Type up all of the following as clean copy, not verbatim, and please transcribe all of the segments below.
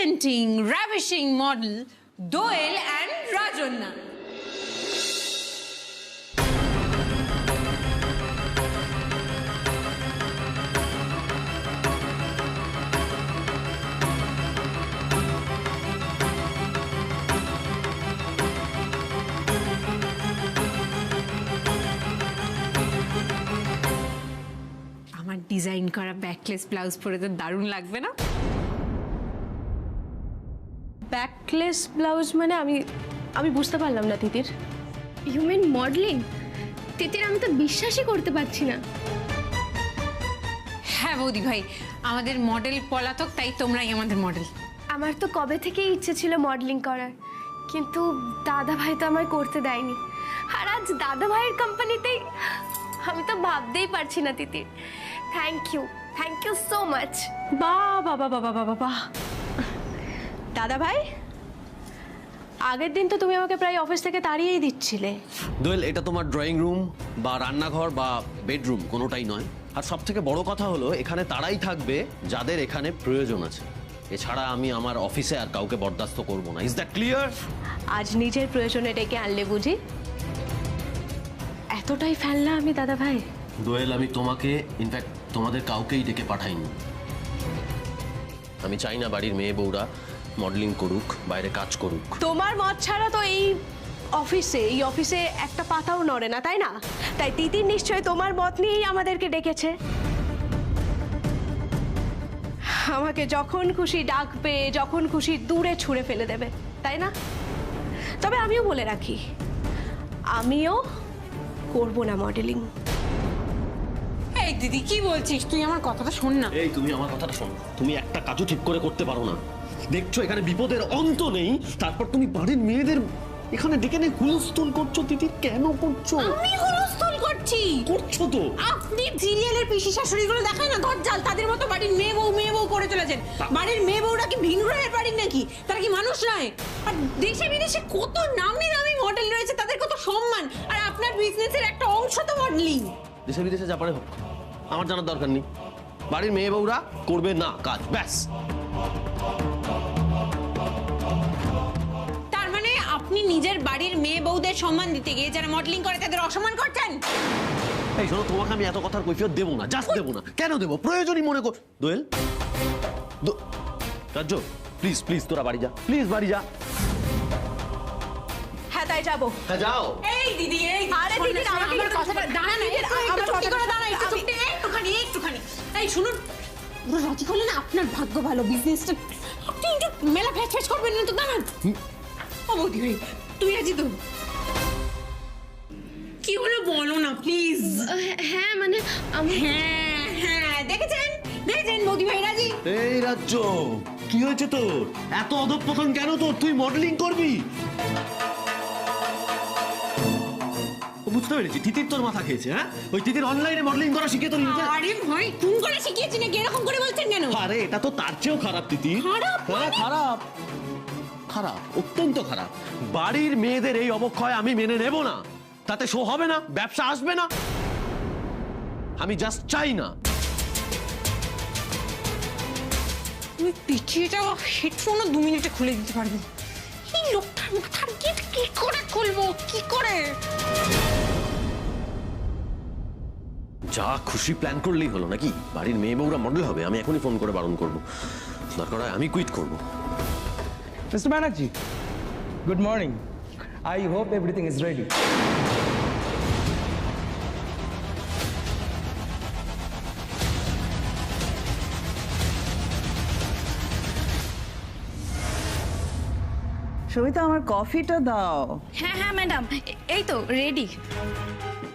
presenting ravishing model Doel and Rajonna. আমার design করা backless blouse পরে তো দারুণ লাগবে না? ব্যাকলেস ব্লাউজ মানে আমি বুঝতে পারলাম না তিতির। You mean modelling? তিতির, আমি তো বিশ্বাসই করতে পারছি না। হ্যাঁ বৌদি ভাই, আমাদের মডেল পলাতক, তাই তোমরাই আমাদের মডেল। আমার তো কবে থেকেই ইচ্ছে ছিল মডেলিং করার, কিন্তু দাদা ভাই তো আমায় করতে দেয়নি। আর আজ দাদা ভাইয়ের কোম্পানিতেই, আমি তো ভাবতেই পারছি না Titir. Thank you so much. বাহ, দাদা ভাই, আগের দিন তো তুমি আমাকে প্রায় অফিস থেকে তাড়িয়েই দিচ্ছিলে। দোয়েল, এটা তোমার ড্রয়িং রুম বা রান্নাঘর বা বেডরুম কোনোটাই নয়। আর সব থেকে বড় কথা হলো, এখানে তারাই থাকবে যাদের এখানে প্রয়োজন আছে। এছাড়া আমি আমার অফিসে আর কাউকে বরদাস্ত করবো না। Is that clear? আজ নিজের প্রয়োজনে ডেকে আনলে বুঝি? এতটাই ফেললা আমি দাদা ভাই? দোয়েল, আমি তোমাকে, ইনফ্যাক্ট তোমাদের কাউকেই ডেকে পাঠাইনি। আমি চাই না বাড়ির মেয়ে বউরা মডেলিং করুক, বাইরে কাজ করুক। তোমার মত ছাড়া তো এই অফিসে একটা পাতাও নড়ে না, তাই না? তাই তিতির নিশ্চয়ই তোমার মত নিয়েই আমাদেরকে ডেকেছে। আমাকে যখন খুশি ডাকবে, যখন খুশি দূরে ছুঁড়ে ফেলে দেবে, তাই না? তবে আমিও বলে রাখি, আমিও করব না মডেলিং। এই দিদি, কি বলছিস তুই? আমার কথাটা শোন না। এই, তুমি আমার কথাটা শোনো। তুমি একটা কাজও ঠিক করে করতে পারো না। দেখছো এখানে বিপদের অন্ত নেই, তারপর তুমি বাড়ির মেয়েদের এখানে ডেকে নিয়ে হুলস্থুল করছো। তিতির, কেন করছো? আমি হুলস্থুল করছি? করছো তো। আপনি সিরিয়ালের পিসি শাশুড়িগুলো দেখায় না দরজাল, তাদের মতো বাড়ির মেয়ে বউ করে চলেছেন। বাড়ির মেয়ে বউরা কি ভিন গ্রহের বাড়ির নাকি? তারা কি মানুষ নয়? আর দেশে বিদেশে কত নামি দামি মডেল রয়েছে, তাদের কত সম্মান। আর আপনার বিজনেসের একটা অংশ তো মডেলিং। দেশে বিদেশে যা পারে হোক, আমার জানার দরকার নেই। বাড়ির মেয়ে বউরা করবে না কাজ, ব্যাস। তার মানে আপনি নিজের বাড়ির মেয়ে বউদের সম্মান দিতে গিয়ে যারা মডেলিং করে তাদের অসম্মান করছেন? এই শোনো, তোমাকে আমি এত কথার কৈফিয়ত দেবো না, জাস্ট দেবো না। কেন দেবো? প্রয়োজনই মনে কর। দোয়েল, রাজ্য, প্লিজ প্লিজ তোরা বাড়ি যা, প্লিজ বাড়ি যা। হ্যাঁ, তাই যাবো। হ্যাঁ, যাও। এই দিদি, এই আরে দিদি, আমার কথাটা দাঁড়া না, আমার চুপটি করে দাঁড়া, একটুখানি। এই শুনুন, পুরো রাজি করলেন, আপনার ভাগ্য ভালো, বিজনেসটা আপনি একটু মেলা ফ্যাচ করবেন না তো। দাঁড়ান। ও বৌদি ভাই, তুই রাজি তো? কি হলো বলো না প্লিজ। হ্যাঁ মানে হ্যাঁ, দেখেছেন বৌদি ভাই রাজি। এই রাজ্য, কি হয়েছে তোর? এত অধঃপতন কেন তোর? তুই মডেলিং করবি? বুঝতে পেরেছি, তিতির তোর মাথা খেয়েছে। হ্যাঁ, ওই তিতির অনলাইনে মডেলিং করা শিখে তোর নিজে। আরে ভাই, কোন করে শিখিয়েছি নাকি? এরকম করে বলছেন কেন? আরে এটা তো তার চেয়েও খারাপ তিতির। খারাপ? হ্যাঁ, খারাপ, খারাপ, অত্যন্ত খারাপ। বাড়ির মেয়েদের এই অবক্ষয় আমি মেনে নেব না। তাতে শো হবে না, ব্যবসা আসবে না। আমি জাস্ট চাই না। তুমি পিছিয়েটা হেডফোনও 2 মিনিটে খুলে দিতে পারবে। এই লোকটার মাথার গেট কি করে খুলবো, কি করে? যা খুশি প্ল্যান করলেই হলো নাকি? বাড়ির মেয়ে বউরা মডেল হবে, আমি এখনই ফোন করে বারণ করবো। দরকার হয় আমি কুইট করবো। Mr. Banerjee, good morning. I hope everything is ready. Sabita, আমার কফিটা দাও। হ্যাঁ ম্যাডাম, এই তো রেডি।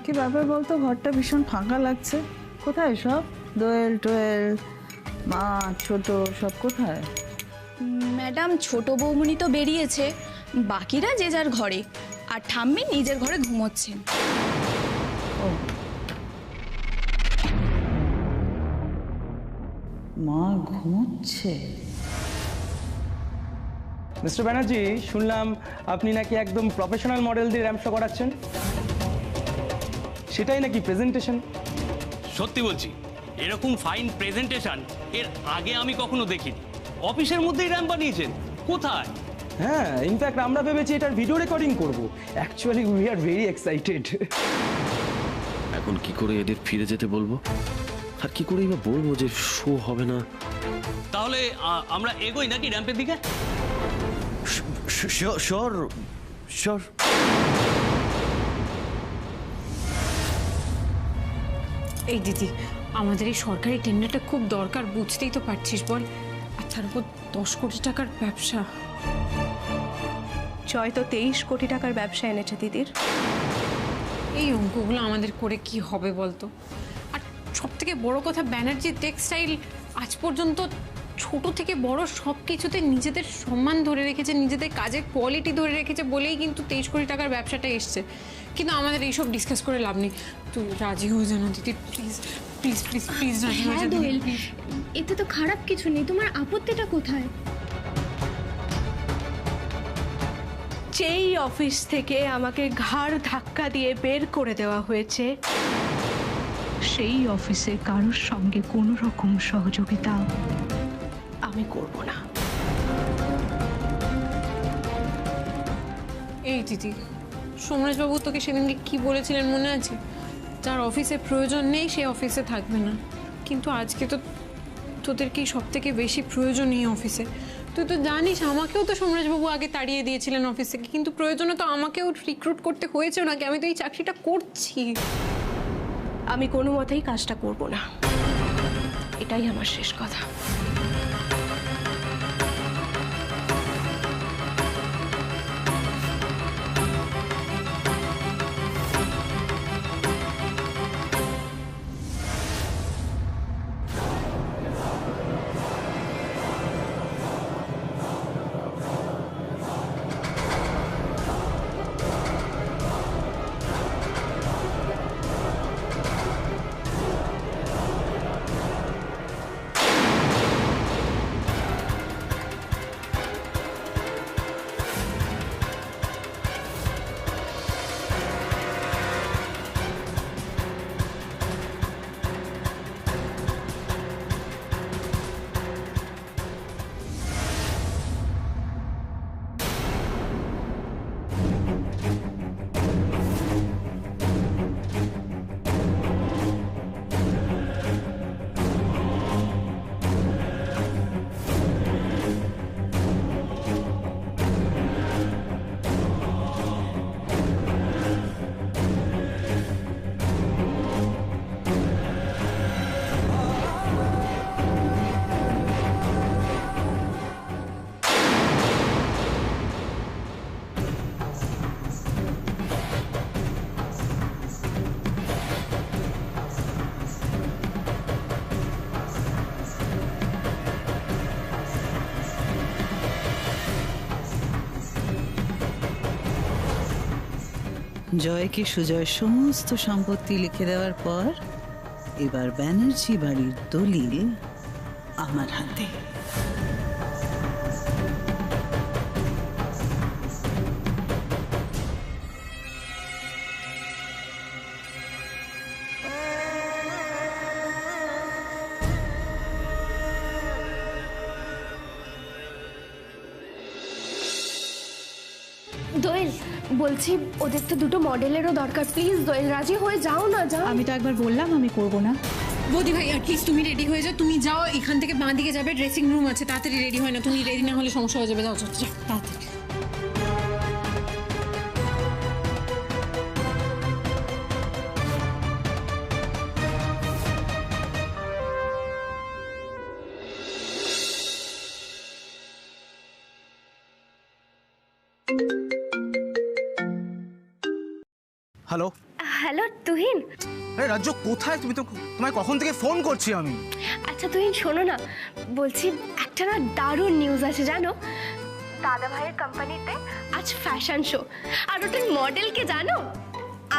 কি ব্যাপার বলতো? ঘরটা ভীষণ ফাঁকা লাগছে। কোথায় সব? দোয়েল টোয়েল, মা, ছোট সব কোথায়? ম্যাডাম, ছোট বৌমনি তো বেরিয়েছে, বাকিরা যে যার ঘরে, আর ঠাম্মি নিজের ঘরে ঘুমোচ্ছেন। মা ঘুমোচ্ছে? মিস্টার ব্যানার্জি, শুনলাম আপনি নাকি একদম প্রফেশনাল মডেল দিয়ে র্যাম্প শো করাচ্ছেন। সেটাই নাকি প্রেজেন্টেশন? সত্যি বলছি, এরকম ফাইন প্রেজেন্টেশন এর আগে আমি কখনো দেখিনি। অফিসের মধ্যেই র্যাম্প বানিয়েছেন? কোথায়? হ্যাঁ, ইনফ্যাক্ট আমরা ভেবেছি এটার ভিডিও রেকর্ডিং করব। Actually we are very excited. এখন কি করে এদের ফিরে যেতে বলবো, আর কি করেই বা বলবো যে শো হবে না? তাহলে আমরা এগোই নাকি র্যাম্পের দিকে? Sure sure. এই দিদি, আমাদের এই সরকারি টেন্ডারটা খুব দরকার, বুঝতেই তো পারছিস বল। আর তার উপর 10 কোটি টাকার ব্যবসা। জয় তো 23 কোটি টাকার ব্যবসা এনেছে দিদির। এই অঙ্কগুলো আমাদের করে কি হবে বলতো? আর সব থেকে বড় কথা, ব্যানার্জি টেক্সটাইল আজ পর্যন্ত ছোট থেকে বড় সব কিছুতে নিজেদের সম্মান ধরে রেখেছে, নিজেদের কাজের কোয়ালিটি ধরে রেখেছে বলেই কিন্তু 23 কোটি টাকার ব্যবসাটা এসছে। কিন্তু আমাদের এইসব ডিসকাস করে লাভ নেই। তুই রাজি হয়ে জানো দিদি, প্লিজ প্লিজ প্লিজ প্লিজ রাজি হয়ে যা দিদি, দোয়েল, প্লিজ। এতে তো খারাপ কিছু নেই, তোমার আপত্তিটা কোথায়? যেই অফিস থেকে আমাকে ঘাড় ধাক্কা দিয়ে বের করে দেওয়া হয়েছে, সেই অফিসে কারোর সঙ্গে কোনো রকম সহযোগিতা আমি করব না। এই দিদি, সোমরাজবাবু তোকে সেদিনকে কি বলেছিলেন মনে আছে? যার অফিসে প্রয়োজন নেই সে অফিসে থাকবে না। কিন্তু আজকে তো তোদেরকেই সব থেকে বেশি প্রয়োজন এই অফিসে। তুই তো জানিস, আমাকেও তো সোমরাজবাবু আগে তাড়িয়ে দিয়েছিলেন অফিস থেকে, কিন্তু প্রয়োজনে তো আমাকেও রিক্রুট করতে হয়েছে নাকি? আমি তো এই চাকরিটা করছি। আমি কোনো মতেই কাজটা করব না, এটাই আমার শেষ কথা। জয়কে সুজয়ের সমস্ত সম্পত্তি লিখে দেওয়ার পর এবার ব্যানার্জি বাড়ির দলিল আমার হাতে। দোয়েল, বলছি ওদের তো দুটো মডেলেরও দরকার, প্লিজ দোয়েল রাজি হয়ে যাও না। যাও, আমি তো একবার বললাম আমি করব না। বৌদি ভাই, আর প্লিজ তুমি রেডি হয়ে যাও। তুমি যাও, এখান থেকে বাঁ দিকে যাবে, ড্রেসিং রুম আছে, তাড়াতাড়ি রেডি হয় না। তুমি রেডি না হলে সমস্যা হয়ে যাবে। যাও যাও যাও, তাড়াতাড়ি। Hello hello Tuhin. আরে রাজ্য কোথায় তুমি? তো তোমায় কখন থেকে ফোন করছি আমি। আচ্ছা তুহিন শোনো না, বলছি একটা না দারুণ নিউজ আছে জানো। দাদা ভাইয়ের কোম্পানিতে আজ ফ্যাশন শো, আর ওটার মডেলকে জানো?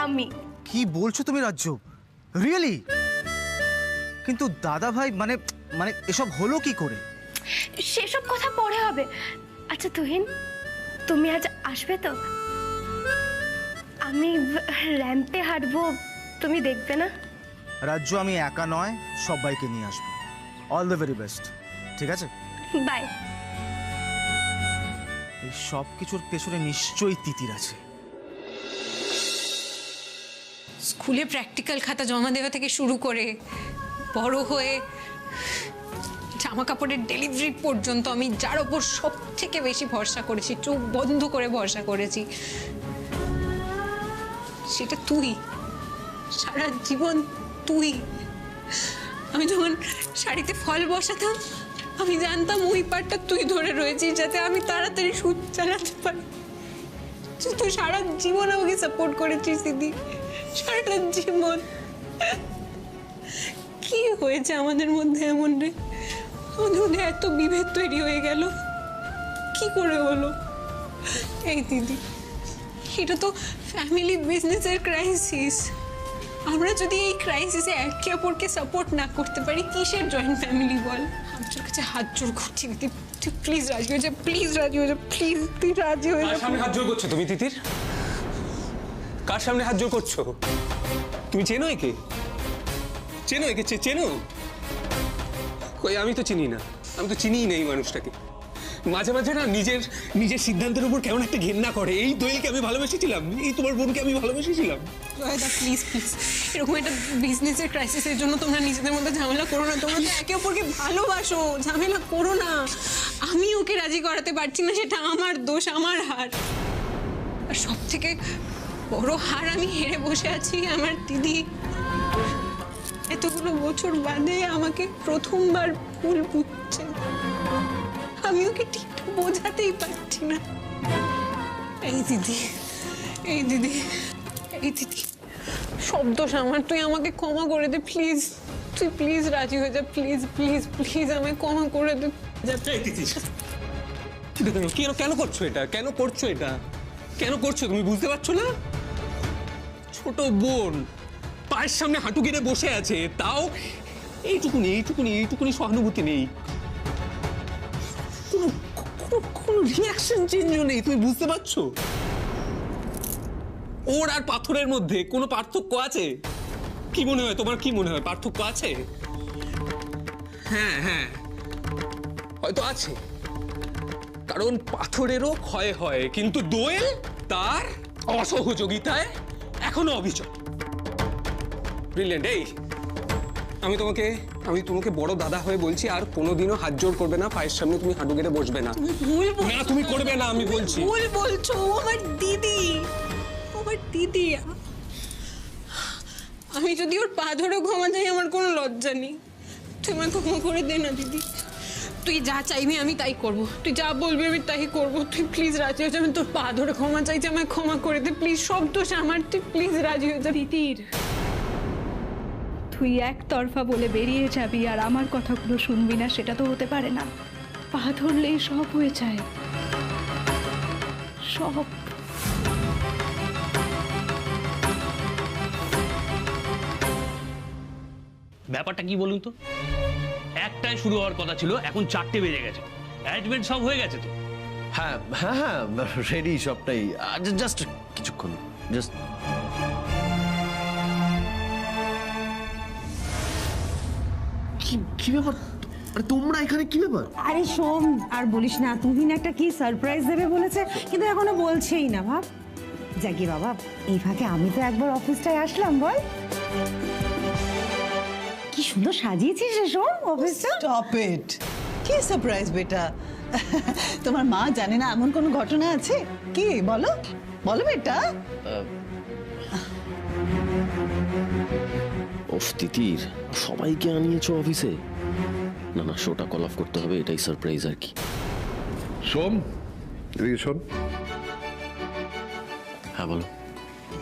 আমি। কি বলছো তুমি রাজ্য? রিয়েলি? কিন্তু দাদা ভাই মানে মানে এসব হলো কি করে? সেসব কথা পরে হবে। আচ্ছা তুহিন, তুমি আজ আসবে তো? আমি র্যাম্পে হাঁটবো, তুমি দেখবে না? রাজ্য আমি একা নয়, সবাইকে নিয়ে আসবো। All the very best. ঠিক আছে? বাই। এই সব কিছুর পেছনে নিশ্চয়ই তিতির আছে। স্কুলে প্র্যাকটিক্যাল খাতা জমা দেওয়া থেকে শুরু করে বড় হয়ে জামা কাপড়ের ডেলিভারি পর্যন্ত আমি যার ওপর সব থেকে বেশি ভরসা করেছি, চোখ বন্ধ করে ভরসা করেছি, সেটা তুই। সারা জীবন তুই। আমি যখন শাড়িতে ফল বসাতাম আমি জানতাম ওই পাটটা তুই ধরে রয়েছিস যাতে আমি তাড়াতাড়ি সুদ চালাতে পারি। তুই সারা জীবন আমাকে সাপোর্ট করেছিস দিদি, সারাটা জীবন। কি হয়েছে আমাদের মধ্যে এমন রে? আমাদের মধ্যে এত বিভেদ তৈরি হয়ে গেল কি করে হলো? এই দিদি, এটা তো ফ্যামিলি বিজনেসের ক্রাইসিস। আমরা যদি এই ক্রাইসিসে একে অপরকে সাপোর্ট না করতে পারি কিসের জয়েন্ট ফ্যামিলি বল? আমি তোর কাছে হাত জোর করছি দিদি, তুই প্লিজ রাজি হয়ে যা, প্লিজ রাজি হয়ে যা, প্লিজ তুই রাজি হয়ে যা। কার সামনে হাত জোর করছো তুমি তিতির? কার সামনে হাত জোর করছো? তুমি চেনো একে? চেনো একে? চেনো? কই আমি তো চিনি না, আমি তো চিনিই না এই মানুষটাকে। মাঝে মাঝে না নিজের সিদ্ধান্তের উপর কেমন একটা ঘেন্না করে। এই দোয়েলকে আমি ভালোবেসেছিলাম, এই তোমার বোনকে আমি ভালোবেসেছিলাম। প্লিজ প্লিজ, এরকম একটা বিজনেসের ক্রাইসিসের জন্য তোমরা নিজেদের মধ্যে ঝামেলা করো না। তোমরা তো একে অপরকে ভালোবাসো, ঝামেলা করো না। আমি ওকে রাজি করাতে পারছি না, সেটা আমার দোষ, আমার হার। আর সব থেকে বড় হার আমি হেরে বসে আছি আমার দিদি। এতগুলো বছর বাদে আমাকে প্রথমবার ভুল বুঝছে, আমি ওকে ঠিক বোঝাতেই পারছি না। এই দিদি, এই দিদি, এই দিদি, সব দোষ আমার। তুই আমাকে ক্ষমা করে দে প্লিজ, তুই প্লিজ রাজি হয়ে যা, প্লিজ প্লিজ প্লিজ আমায় ক্ষমা করে দে। কেন করছো এটা? কেন করছো এটা? কেন করছো তুমি বুঝতে পারছো না? ছোট বোন পায়ের সামনে হাঁটু গেড়ে বসে আছে, তাও এইটুকুনি এইটুকুনি এইটুকুনি সহানুভূতি নেই, কোনো রিয়াকশন চেঞ্জও নেই। তুমি বুঝতে পারছো ওর আর পাথরের মধ্যে কোনো পার্থক্য আছে? কি মনে হয় তোমার? কি মনে হয় পার্থক্য আছে? হ্যাঁ হ্যাঁ, হয়তো আছে, কারণ পাথরেরও ক্ষয় হয়, কিন্তু দোয়েল তার অসহযোগিতায় এখনো অবিচল। ব্রিলিয়েন্ট। এই আমি তোমাকে বড় দাদা হয়ে বলছি, আর কোনোদিনও হাত জোড় করবে না, পায়ের সামনে তুমি হাঁটু গেড়ে বসবে না। না তুমি করবে না, আমি বলছি। ভুল বলছো, আমার দিদি, আমার দিদি। আমি যদি ওর পা ধরে ক্ষমা চাই আমার কোনো লজ্জা নেই। তুই আমায় ক্ষমা করে দে না দিদি, তুই যা চাইবি আমি তাই করব, তুই যা বলবি আমি তাই করব। তুই প্লিজ রাজি হয়ে যা, আমি তোর পা ধরে ক্ষমা চাইছি, আমায় ক্ষমা করে দে প্লিজ, সব দোষ আমার, তুই প্লিজ রাজি হয়ে যা। তিতির, তুই একতরফা বলে বেরিয়ে যাবি আর আমার কথাগুলো শুনবি না, সেটা তো হতে পারে না। পা ধরলেই সব হয়ে যায়, সব। ব্যাপারটা কি বলুন তো? একটাই শুরু হওয়ার কথা ছিল, এখন 4টে বেজে গেছে। অ্যারেঞ্জমেন্ট সব হয়ে গেছে তো? হ্যাঁ হ্যাঁ হ্যাঁ, রেডি সবটাই। জাস্ট কিছুক্ষণ, জাস্ট। কি ব্যাপার? আরে তোমরা এখানে কি ব্যাপার? আরে সোম, আর বলিস না, তুহিন একটা কি সারপ্রাইজ দেবে বলেছে, কিন্তু এখনো বলছেই না। ভাব জাগি বাবা, এই ফাঁকে আমি তো একবার অফিসটায় আসলাম। বল কি সুন্দর সাজিয়েছিস রে সোম অফিসটা। স্টপ ইট, কি সারপ্রাইজ বেটা? তোমার মা জানে না এমন কোনো ঘটনা আছে? কি বলো বলো বেটা। ওফ তিতির, সবাইকে আনিয়েছো অফিসে? না না, শোটা কল অফ করতে হবে, এটাই সারপ্রাইজ আর কি। শোন, এদিকে শোন। হ্যাঁ বলো।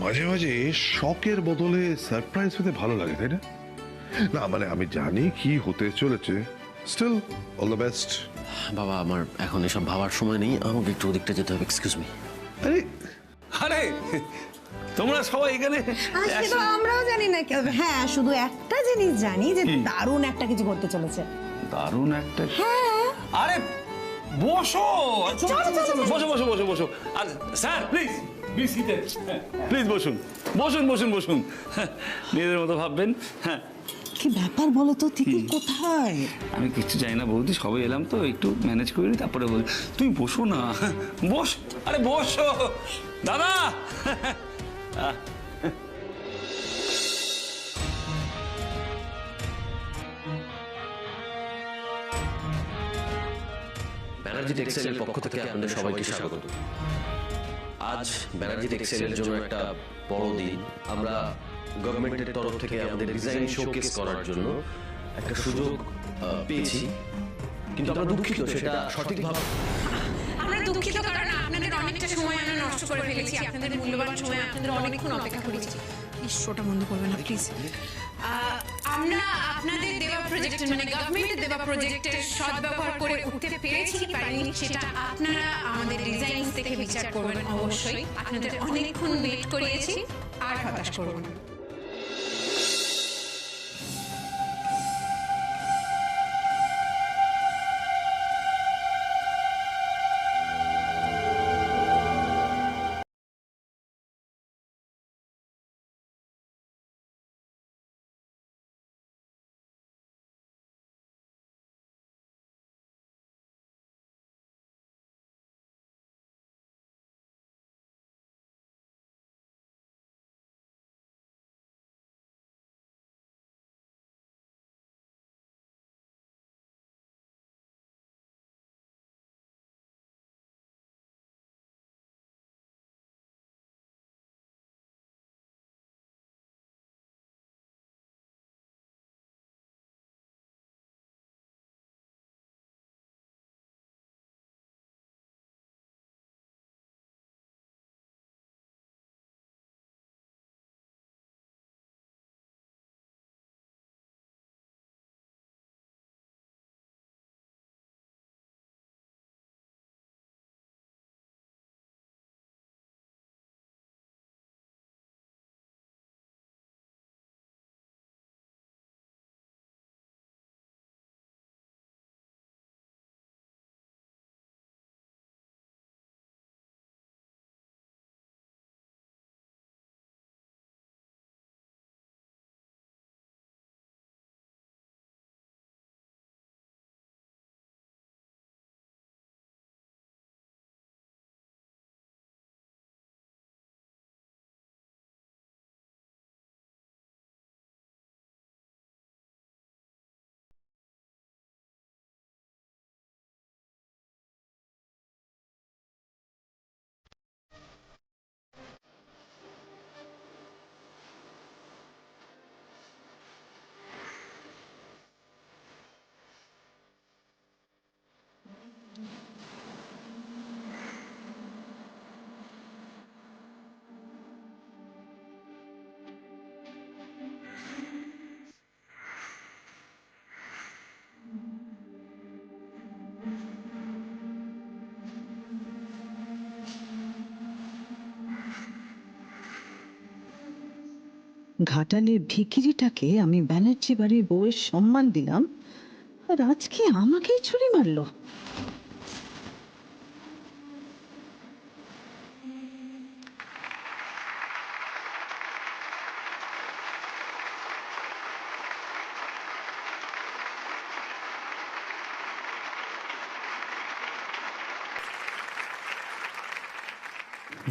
মাঝে মাঝে শকের বদলে সারপ্রাইজ হতে ভালো লাগে, তাই না? না মানে আমি জানি কি হতে চলেছে, স্টিল অল দ্য বেস্ট। বাবা, আমার এখন এসব ভাবার সময় নেই, আমাকে একটু ওদিকটা যেতে হবে। Excuse me. আরে আরে তোমরা সবাই এখানে? তো আমরাও জানি না কি হবে। হ্যাঁ, শুধু একটা জিনিস জানি যে দারুণ একটা কিছু করতে চলেছে। দারুণ একটা? হ্যাঁ। আরে বসো বসো বসো বসো বসো। আর স্যার প্লিজ প্লিজ বসুন বসুন বসুন বসুন। নিজেদের মতো ভাববেন। হ্যাঁ কি ব্যাপার বলো তো, তিতির কোথায়? আমি কিচ্ছু জানি না বৌদি, সবে এলাম তো, একটু ম্যানেজ করে নি তারপরে বল। তুমি বসো না, বস, আরে বসো দাদা। ব্যানার্জি টেক্সটাইলের পক্ষ থেকে আপনাদের সবাইকে স্বাগত। আজ ব্যানার্জি টেক্সটাইলের জন্য একটা বড় দিন। আমরা গভর্নমেন্টের তরফ থেকে আমাদের ডিজাইন শোকেস করার জন্য একটা সুযোগ পেয়েছি, কিন্তু আমরা দুঃখিত সেটা সঠিকভাবে। আমরা দুঃখিত কারণ আপনাদের অনেকটা সময় আমরা নষ্ট করে ফেলেছি, আপনাদের মূল্যবান সময় আপনাদের অনেকক্ষণ অপেক্ষা করেছি। শোটা বন্ধ করবেন না প্লিজ। আমরা আপনাদের দেওয়া প্রজেক্টের মানে গভর্নমেন্টের দেওয়া প্রজেক্টের সদ্ব্যবহার করে উঠতে পেরেছি কি পারিনি সেটা আপনারা আমাদের ডিজাইন থেকে বিচার করবেন। অবশ্যই আপনাদের অনেকক্ষণ ওয়েট করিয়েছি, আর হতাশ করবেন না। ঘাটালের ভিখিরিটাকে আমি ব্যানার্জি বাড়ির বউয়ের সম্মান দিলাম, আর আজকে আমাকেই ছুরি মারলো।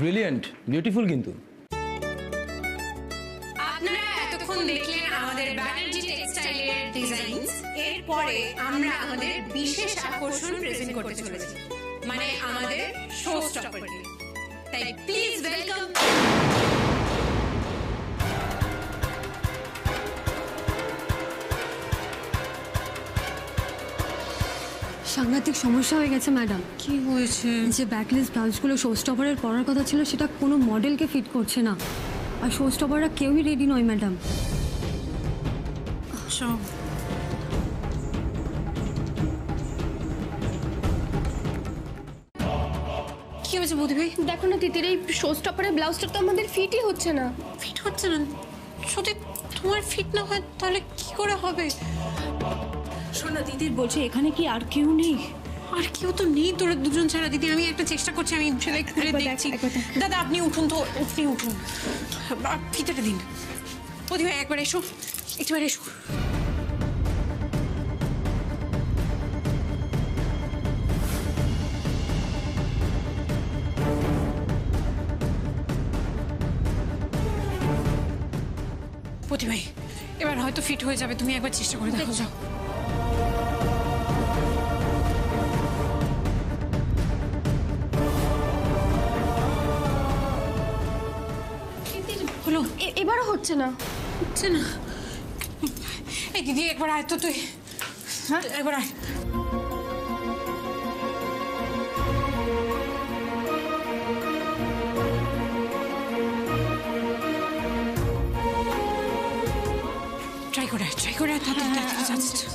Brilliant, beautiful. কিন্তু আপনারা এতক্ষণ দেখলেন আমাদের ব্যানার্জি টেক্সটাইলের ডিজাইনস। এরপরে আমরা আমাদের বিশেষ আকর্ষণ প্রেজেন্ট করতে চলেছি, মানে আমাদের শো স্টপারকে। তাই প্লিজ ওয়েলকাম সাংঘাতিক সমস্যা হয়ে গেছে ম্যাডাম। কি হয়েছে? যে ব্যাকলেস ব্লাউজগুলো শো স্টপারের পরার কথা ছিল সেটা কোনো মডেলকে ফিট করছে না, আর শো স্টপাররা কেউই রেডি নয় ম্যাডাম। কি হয়েছে বৌদি ভাই? দেখো না তিতির, এই শো স্টপারের ব্লাউজটা তো আমাদের ফিটই হচ্ছে না। ফিট হচ্ছে না? যদি তোমার ফিট না হয় তাহলে কি করে হবে? শোনো দিদির বলছে এখানে কি আর কেউ নেই? আর কেউ তো নেই, তোরা দুজন ছাড়া। দিদি আমি একটা চেষ্টা করছি, আমি সেলাই খুলে দেখছি। দাদা আপনি উঠুন তো, আপনি উঠুন, ফিতেটা দিন। বৌদি ভাই একবার এসো, একবার এসো। হয়তো ফিট হয়ে যাবে, তুমি একবার চেষ্টা করে দেখো। যাও। হলো? এবারও হচ্ছে না। হচ্ছে না? এই দিদি একবার আয় তো তুই। হ্যাঁ একবার আয়। ট্রাই করে যাচ্ছে।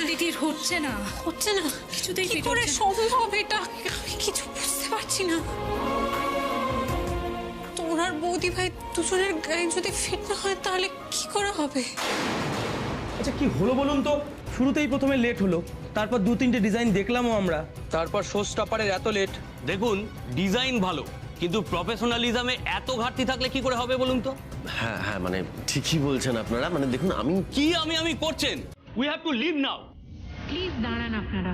দিদির হচ্ছে না কিছুতেই কি করে সম্ভব এটা, আমি কিছু বুঝতে পারছি না। তোর আর বৌদি ভাই দুজনের গায়ে যদি ফিট না হয় তাহলে কি করে হবে? আচ্ছা কি হলো বলুন তো? শুরুতেই প্রথমে লেট হলো, তারপর 2-3টে ডিজাইন দেখলামও আমরা, তারপর শো স্টপারের এত লেট। দেখুন ডিজাইন ভালো, কিন্তু প্রফেশনালিজমে এত ঘাটতি থাকলে কি করে হবে বলুন তো? হ্যাঁ হ্যাঁ মানে ঠিকই বলছেন আপনারা। মানে দেখুন আমি করছেন, we have to leave now. Please দাঁড়ান আপনারা।